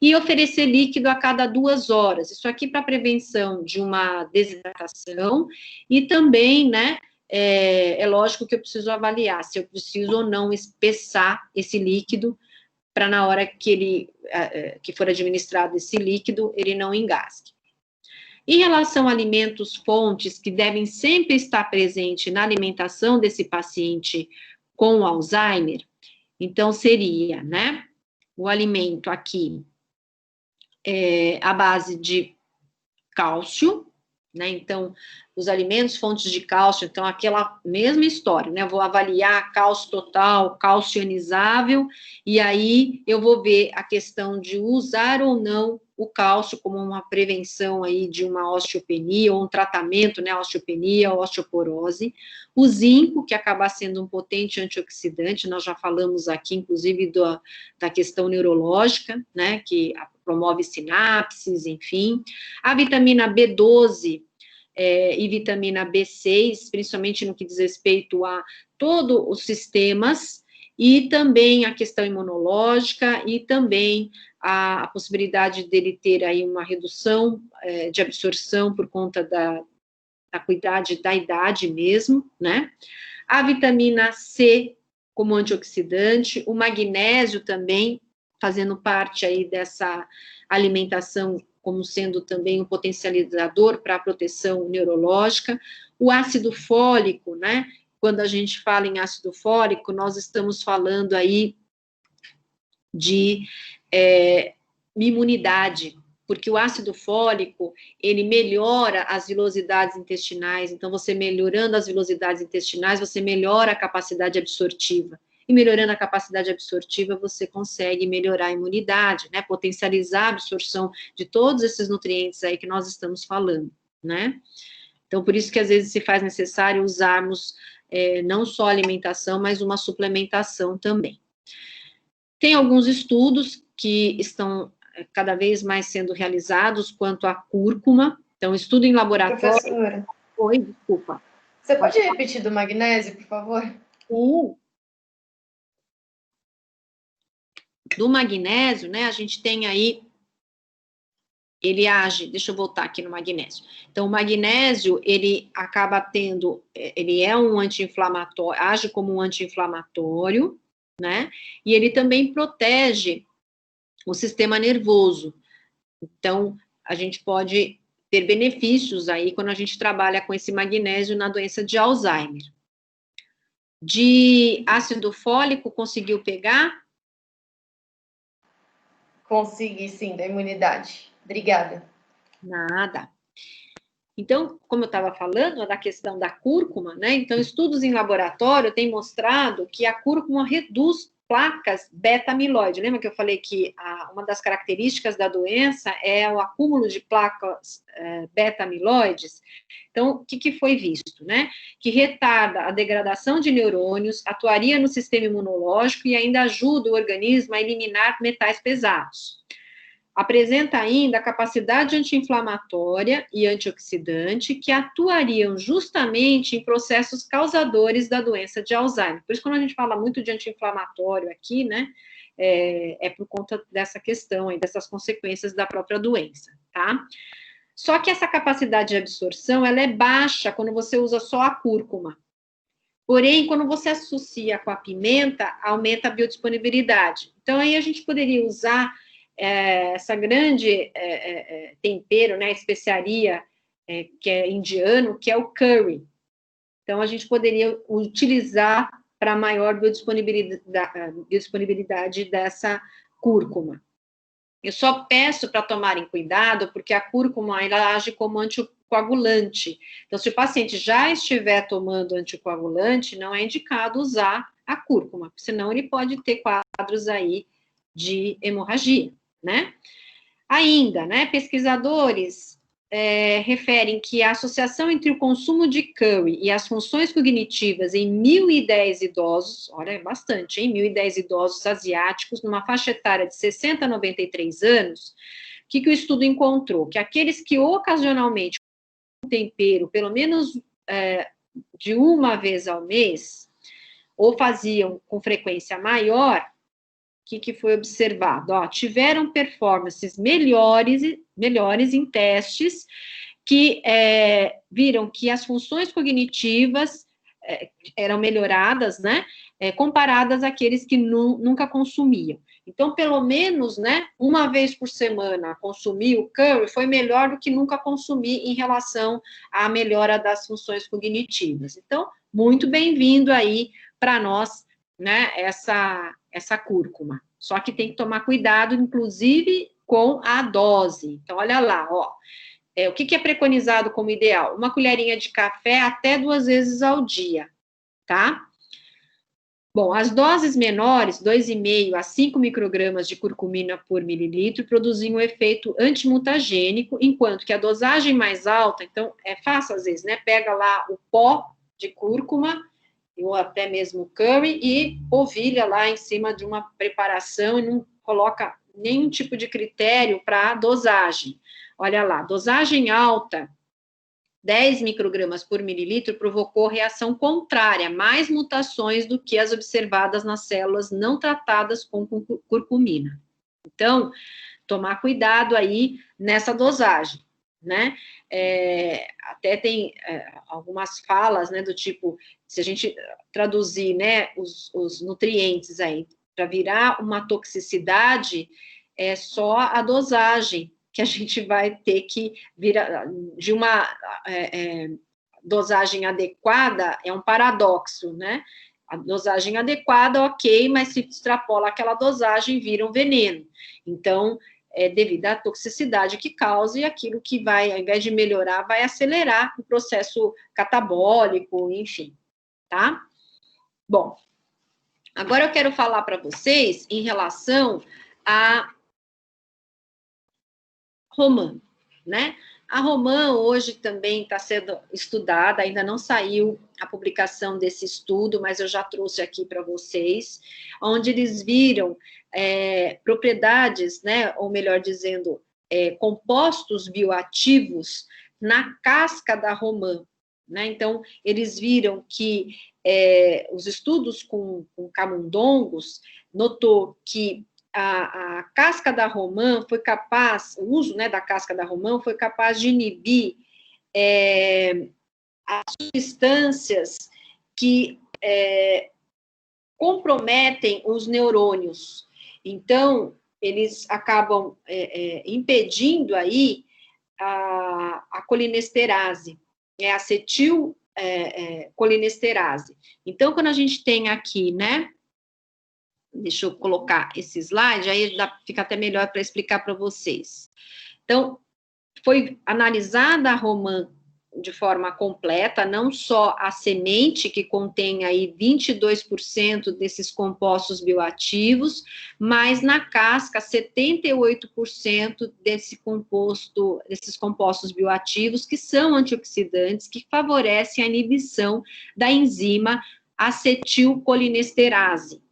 E oferecer líquido a cada 2 horas, isso aqui para prevenção de uma desidratação e também, né, é lógico que eu preciso avaliar se eu preciso ou não espessar esse líquido para na hora que for administrado esse líquido, ele não engasgue. Em relação a alimentos fontes que devem sempre estar presentes na alimentação desse paciente com Alzheimer, então seria, né, o alimento aqui à base de cálcio, né, então, os alimentos fontes de cálcio, então, aquela mesma história, né, eu vou avaliar cálcio total, cálcio ionizável, e aí eu vou ver a questão de usar ou não o cálcio como uma prevenção aí de uma osteopenia, ou um tratamento, né, osteopenia, osteoporose, o zinco, que acaba sendo um potente antioxidante, nós já falamos aqui, inclusive, da questão neurológica, né, que promove sinapses, enfim, a vitamina B12, e vitamina B6, principalmente no que diz respeito a todos os sistemas, e também a questão imunológica, e também a possibilidade dele ter aí uma redução de absorção por conta da acuidade da idade mesmo, né? A vitamina C como antioxidante, o magnésio também, fazendo parte aí dessa alimentação como sendo também um potencializador para a proteção neurológica, o ácido fólico, né? Quando a gente fala em ácido fólico, nós estamos falando aí de imunidade, porque o ácido fólico, ele melhora as vilosidades intestinais, então você melhorando as vilosidades intestinais, você melhora a capacidade absortiva. E melhorando a capacidade absortiva, você consegue melhorar a imunidade, né, potencializar a absorção de todos esses nutrientes aí que nós estamos falando, né. Então, por isso que às vezes se faz necessário usarmos não só alimentação, mas uma suplementação também. Tem alguns estudos que estão cada vez mais sendo realizados quanto à cúrcuma, então, estudo em laboratório... Professora. Oi, desculpa. Você pode repetir do magnésio, por favor? Do magnésio, né, a gente tem aí, ele age, deixa eu voltar aqui no magnésio. Então, o magnésio, ele acaba tendo, ele é um anti-inflamatório, age como um anti-inflamatório, né, e ele também protege o sistema nervoso. Então, a gente pode ter benefícios aí quando a gente trabalha com esse magnésio na doença de Alzheimer. De ácido fólico, conseguiu pegar? Consegui, sim, da imunidade. Obrigada. Nada. Então, como eu estava falando, da questão da cúrcuma, né? Então, estudos em laboratório têm mostrado que a cúrcuma reduz placas beta-amiloide. Lembra que eu falei que uma das características da doença é o acúmulo de placas beta-amiloides? Então, o que foi visto, né? Que retarda a degradação de neurônios, atuaria no sistema imunológico e ainda ajuda o organismo a eliminar metais pesados. Apresenta ainda a capacidade anti-inflamatória e antioxidante que atuariam justamente em processos causadores da doença de Alzheimer. Por isso, quando a gente fala muito de anti-inflamatório aqui, né, é por conta dessa questão aí, dessas consequências da própria doença, tá? Só que essa capacidade de absorção, ela é baixa quando você usa só a cúrcuma. Porém, quando você associa com a pimenta, aumenta a biodisponibilidade. Então, aí a gente poderia usar essa grande tempero, né, especiaria, que é indiano, que é o curry. Então, a gente poderia utilizar para maior biodisponibilidade dessa cúrcuma. Eu só peço para tomarem cuidado, porque a cúrcuma, ela age como anticoagulante. Então, se o paciente já estiver tomando anticoagulante, não é indicado usar a cúrcuma, senão ele pode ter quadros aí de hemorragia, né? Ainda, né, pesquisadores referem que a associação entre o consumo de curry e as funções cognitivas em 1.010 idosos, olha, é bastante, hein? 1.010 idosos asiáticos, numa faixa etária de 60 a 93 anos, o que o estudo encontrou? Que aqueles que ocasionalmente comem tempero, pelo menos de uma vez ao mês, ou faziam com frequência maior, o que foi observado? Tiveram performances melhores em testes que viram que as funções cognitivas eram melhoradas, né, comparadas àqueles que nunca consumiam. Então, pelo menos, né, uma vez por semana consumir o curry foi melhor do que nunca consumir em relação à melhora das funções cognitivas. Então, muito bem-vindo aí para nós, né, essa cúrcuma. Só que tem que tomar cuidado, inclusive, com a dose. Então, olha lá, ó. O que é preconizado como ideal? Uma colherinha de café até 2 vezes ao dia, tá? Bom, as doses menores, 2,5 a 5 microgramas de curcumina por mililitro, produziam um efeito antimutagênico, enquanto que a dosagem mais alta, então, é fácil às vezes, né? Pega lá o pó de cúrcuma, ou até mesmo curry, e polvilha lá em cima de uma preparação e não coloca nenhum tipo de critério para dosagem. Olha lá, dosagem alta, 10 microgramas por mililitro, provocou reação contrária, mais mutações do que as observadas nas células não tratadas com curcumina. Então, tomar cuidado aí nessa dosagem, né? Até tem algumas falas, né, do tipo, se a gente traduzir, né, os nutrientes aí, para virar uma toxicidade, é só a dosagem que a gente vai ter que virar, de uma dosagem adequada, é um paradoxo, né? A dosagem adequada, ok, mas se extrapola aquela dosagem, vira um veneno. Então, devido à toxicidade que causa e aquilo que vai, ao invés de melhorar, vai acelerar o processo catabólico, enfim, tá? Bom, agora eu quero falar para vocês em relação a romã, né? A romã hoje também está sendo estudada, ainda não saiu a publicação desse estudo, mas eu já trouxe aqui para vocês, onde eles viram propriedades, né, ou melhor dizendo, compostos bioativos na casca da romã, né? Então, eles viram que os estudos com camundongos notou que a casca da romã foi capaz, o uso, né, da casca da romã foi capaz de inibir as substâncias que comprometem os neurônios. Então, eles acabam impedindo aí a colinesterase, a acetilcolinesterase. Então, quando a gente tem aqui, né, deixa eu colocar esse slide, aí fica até melhor para explicar para vocês. Então, foi analisada a romã de forma completa, não só a semente, que contém aí 22% desses compostos bioativos, mas na casca, 78% desses compostos bioativos, que são antioxidantes, que favorecem a inibição da enzima acetilcolinesterase.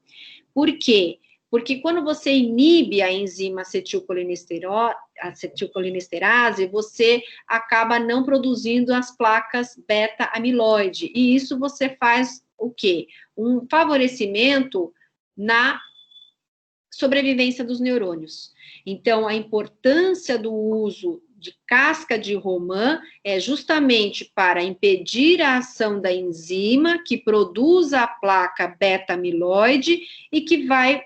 Por quê? Porque quando você inibe a enzima acetilcolinesterase, você acaba não produzindo as placas beta-amiloide. E isso você faz o quê? Um favorecimento na sobrevivência dos neurônios. Então, a importância do uso de casca de romã é justamente para impedir a ação da enzima que produz a placa beta-amiloide e que vai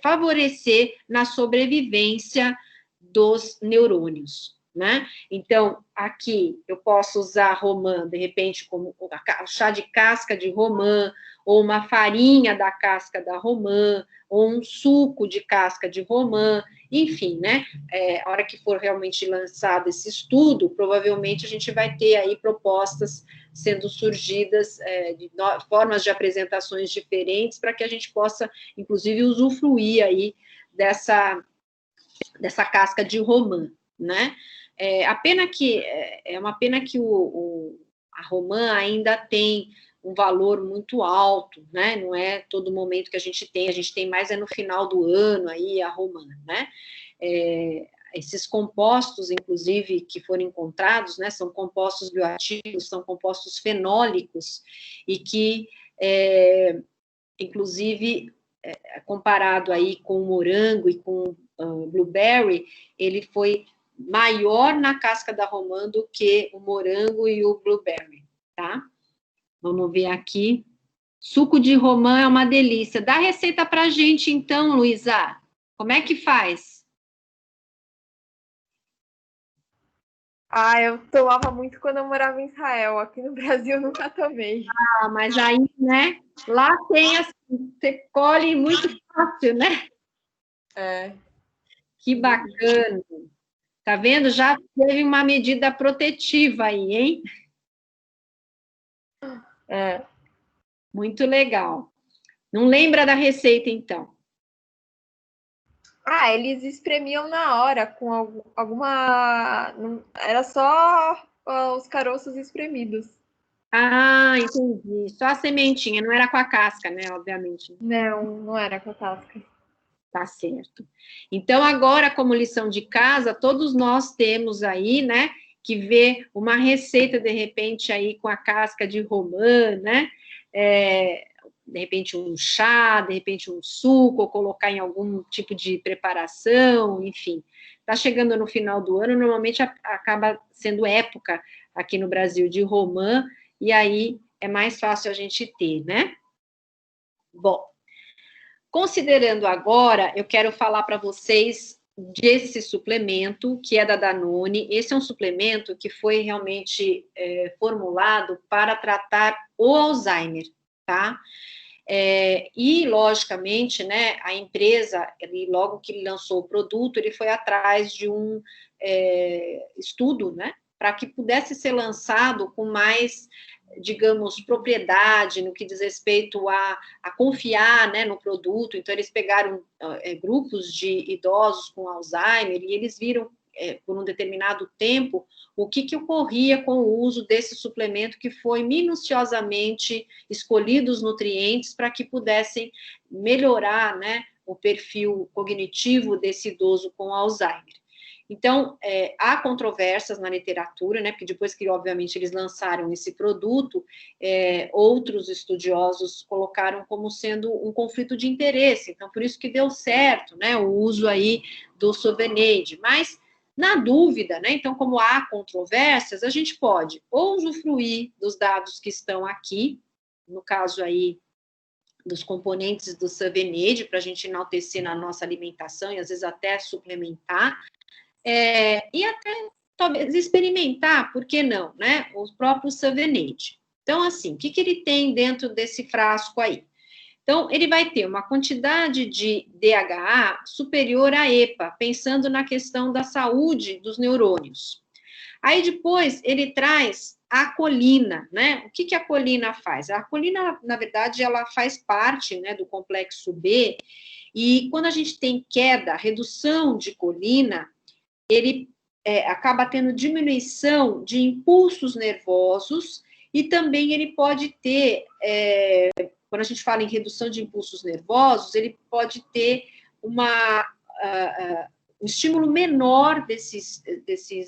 favorecer na sobrevivência dos neurônios, né? Então, aqui eu posso usar romã, de repente, como o chá de casca de romã, ou uma farinha da casca da romã, ou um suco de casca de romã, enfim, né? A hora que for realmente lançado esse estudo, provavelmente a gente vai ter aí propostas sendo surgidas de formas de apresentações diferentes para que a gente possa, inclusive, usufruir aí dessa casca de romã, né? É uma pena que a romã ainda tem um valor muito alto, né? Não é todo momento que a gente tem mais no final do ano aí a romã, né? Esses compostos, inclusive, que foram encontrados, né, são compostos bioativos, são compostos fenólicos, e que, inclusive, comparado aí com o morango e com o blueberry, ele foi maior na casca da romã do que o morango e o blueberry, tá? Vamos ver aqui. Suco de romã é uma delícia. Dá receita pra gente, então, Luísa. Como é que faz? Ah, eu tomava muito quando eu morava em Israel. Aqui no Brasil eu nunca tomei. Ah, mas aí, né? Lá tem assim, você colhe muito fácil, né? É. Que bacana. Tá vendo? Já teve uma medida protetiva aí, hein? É. Muito legal. Não lembra da receita, então? Ah, eles espremiam na hora com alguma. Era só os caroços espremidos. Ah, entendi. Só a sementinha, não era com a casca, né? Obviamente. Não, não era com a casca. Tá certo. Então, agora, como lição de casa, todos nós temos aí, né, que ver uma receita, de repente, aí com a casca de romã, né? De repente, um chá, de repente, um suco, ou colocar em algum tipo de preparação, enfim. Tá chegando no final do ano, normalmente acaba sendo época aqui no Brasil de romã, e aí é mais fácil a gente ter, né? Bom, considerando agora, eu quero falar para vocês desse suplemento, que é da Danone. Esse é um suplemento que foi realmente formulado para tratar o Alzheimer, tá? E, logicamente, né, a empresa, logo que ele lançou o produto, ele foi atrás de um estudo, né, para que pudesse ser lançado com mais, digamos, propriedade no que diz respeito a confiar, né, no produto. Então, eles pegaram grupos de idosos com Alzheimer e eles viram, por um determinado tempo, o que ocorria com o uso desse suplemento que foi minuciosamente escolhido os nutrientes para que pudessem melhorar, né, o perfil cognitivo desse idoso com Alzheimer. Então, há controvérsias na literatura, né, porque depois que, obviamente, eles lançaram esse produto, outros estudiosos colocaram como sendo um conflito de interesse, então, por isso que deu certo, né, o uso aí do Soveneide, mas, na dúvida, né, então, como há controvérsias, a gente pode ou usufruir dos dados que estão aqui, no caso aí, dos componentes do Soveneide, para a gente enaltecer na nossa alimentação e, às vezes, até suplementar, e até talvez experimentar, por que não, né? O próprio Soveneide. Então, assim, o que ele tem dentro desse frasco aí? Então, ele vai ter uma quantidade de DHA superior à EPA, pensando na questão da saúde dos neurônios. Aí depois ele traz a colina, né? O que a colina faz? A colina, na verdade, ela faz parte, né, do complexo B, e quando a gente tem queda, redução de colina, ele acaba tendo diminuição de impulsos nervosos e também ele pode ter, quando a gente fala em redução de impulsos nervosos, ele pode ter um estímulo menor desses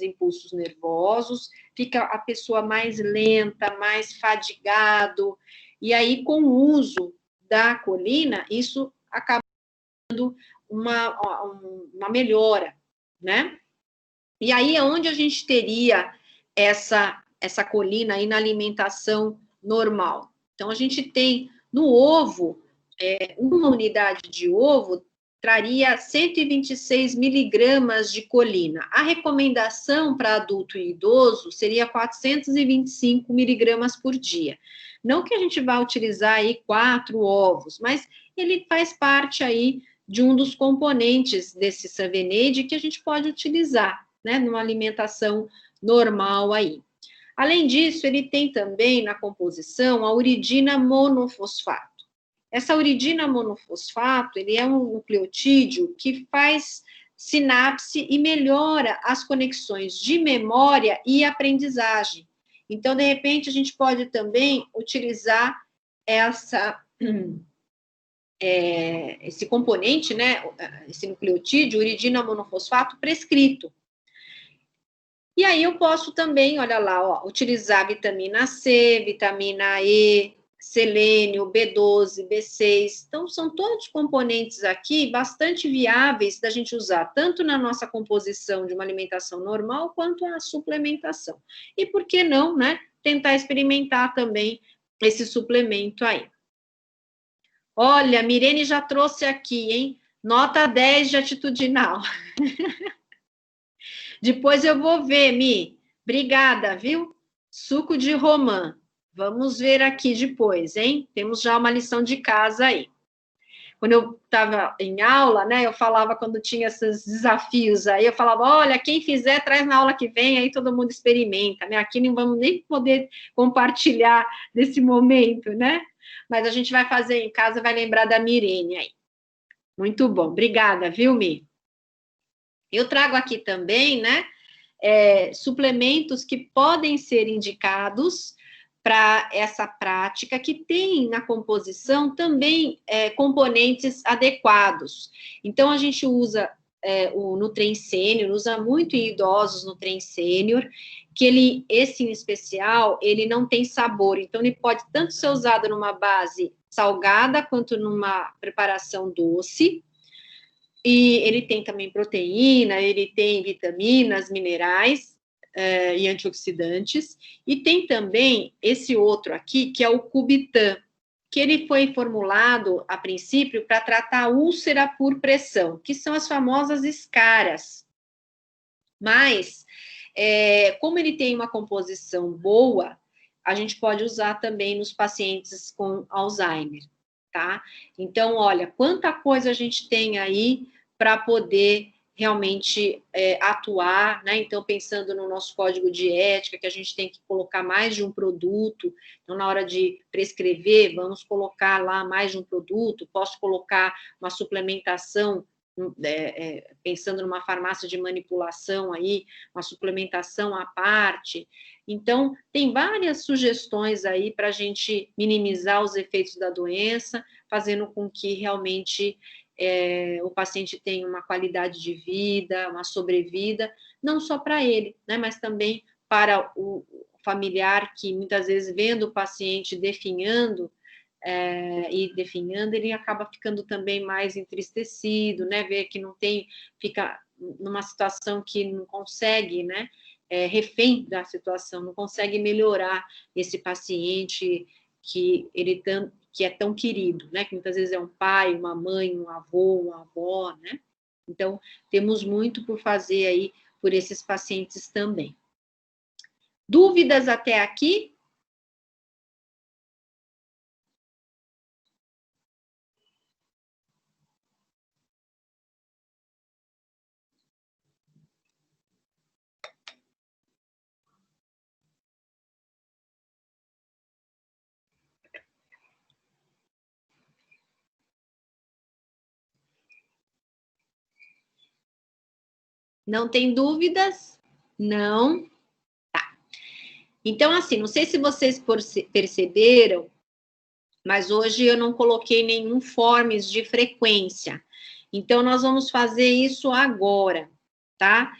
impulsos nervosos, fica a pessoa mais lenta, mais fadigado, e aí com o uso da colina, isso acaba dando uma melhora, né? E aí é onde a gente teria essa colina aí na alimentação normal. Então, a gente tem no ovo, uma unidade de ovo traria 126 miligramas de colina. A recomendação para adulto e idoso seria 425 miligramas por dia. Não que a gente vá utilizar aí 4 ovos, mas ele faz parte aí de um dos componentes desse Soveneide que a gente pode utilizar, né, numa alimentação normal aí. Além disso, ele tem também na composição a uridina monofosfato. Essa uridina monofosfato, ele é um nucleotídeo que faz sinapse e melhora as conexões de memória e aprendizagem. Então, de repente, a gente pode também utilizar esse componente, né, esse nucleotídeo, uridina monofosfato, prescrito. E aí eu posso também, olha lá, ó, utilizar vitamina C, vitamina E, selênio, B12, B6. Então, são todos componentes aqui bastante viáveis da gente usar, tanto na nossa composição de uma alimentação normal, quanto na suplementação. E por que não, né, tentar experimentar também esse suplemento aí. Olha, a Mirene já trouxe aqui, hein? Nota 10 de atitudinal. Depois eu vou ver, Mi. Obrigada, viu? Suco de romã. Vamos ver aqui depois, hein? Temos já uma lição de casa aí. Quando eu estava em aula, né, eu falava quando tinha esses desafios aí, eu falava, olha, quem fizer, traz na aula que vem, aí todo mundo experimenta, né? Aqui não vamos nem poder compartilhar desse momento, né? Mas a gente vai fazer em casa, vai lembrar da Mirene aí. Muito bom, obrigada, viu, Mi? Eu trago aqui também, né, suplementos que podem ser indicados para essa prática, que tem na composição também componentes adequados. Então, a gente usa o Nutren Sênior, usa muito em idosos Nutren Sênior, que esse em especial, ele não tem sabor, então ele pode tanto ser usado numa base salgada, quanto numa preparação doce, e ele tem também proteína, ele tem vitaminas, minerais e antioxidantes, e tem também esse outro aqui, que é o Cubitan, que ele foi formulado, a princípio, para tratar úlcera por pressão, que são as famosas escaras. Mas, como ele tem uma composição boa, a gente pode usar também nos pacientes com Alzheimer, tá? Então, olha, quanta coisa a gente tem aí para poder realmente atuar, né? Então, pensando no nosso código de ética, que a gente tem que colocar mais de um produto, então, na hora de prescrever, vamos colocar lá mais de um produto, posso colocar uma suplementação, pensando numa farmácia de manipulação aí, uma suplementação à parte. Então, tem várias sugestões aí para a gente minimizar os efeitos da doença, fazendo com que realmente o paciente tenha uma qualidade de vida, uma sobrevida, não só para ele, né, mas também para o familiar que muitas vezes vendo o paciente definhando, ele acaba ficando também mais entristecido, né, vê que não tem, fica numa situação que não consegue, né, refém da situação, não consegue melhorar esse paciente que é tão querido, né, que muitas vezes é um pai, uma mãe, um avô, uma avó, né, então temos muito por fazer aí por esses pacientes também. Dúvidas até aqui? Não tem dúvidas? Não? Tá. Então, assim, não sei se vocês perceberam, mas hoje eu não coloquei nenhum forms de frequência. Então, nós vamos fazer isso agora, tá?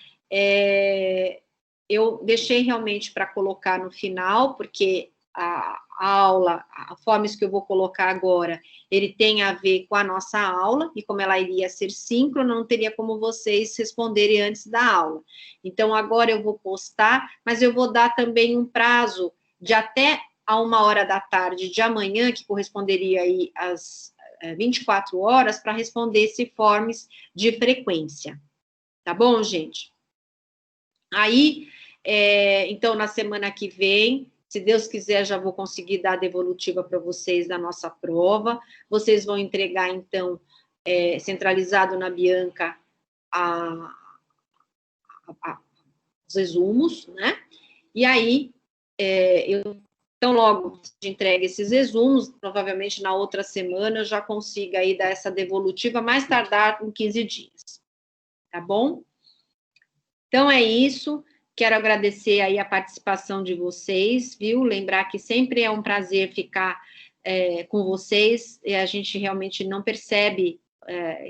Eu deixei realmente para colocar no final, porque a aula, a formas que eu vou colocar agora, ele tem a ver com a nossa aula, e como ela iria ser síncrona, não teria como vocês responderem antes da aula. Então, agora eu vou postar, mas eu vou dar também um prazo de até a 1h da tarde de amanhã, que corresponderia aí às 24 horas, para responder esse forms de frequência. Tá bom, gente? Aí, então, na semana que vem, se Deus quiser, já vou conseguir dar a devolutiva para vocês da nossa prova. Vocês vão entregar, então, centralizado na Bianca, os resumos, né? E aí, então, logo de entrega esses resumos, provavelmente na outra semana eu já consiga aí dar essa devolutiva, mais tardar em 15 dias. Tá bom? Então, é isso. Quero agradecer aí a participação de vocês, viu? Lembrar que sempre é um prazer ficar com vocês, e a gente realmente não percebe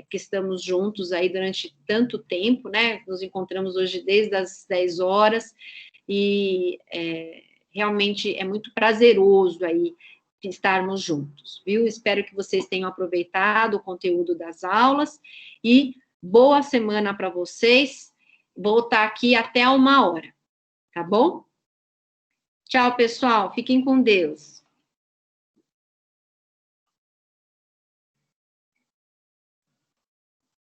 que estamos juntos aí durante tanto tempo, né? Nos encontramos hoje desde as 10 horas, e realmente é muito prazeroso aí estarmos juntos, viu? Espero que vocês tenham aproveitado o conteúdo das aulas, e boa semana para vocês. Vou estar aqui até 1h, tá bom? Tchau, pessoal. Fiquem com Deus.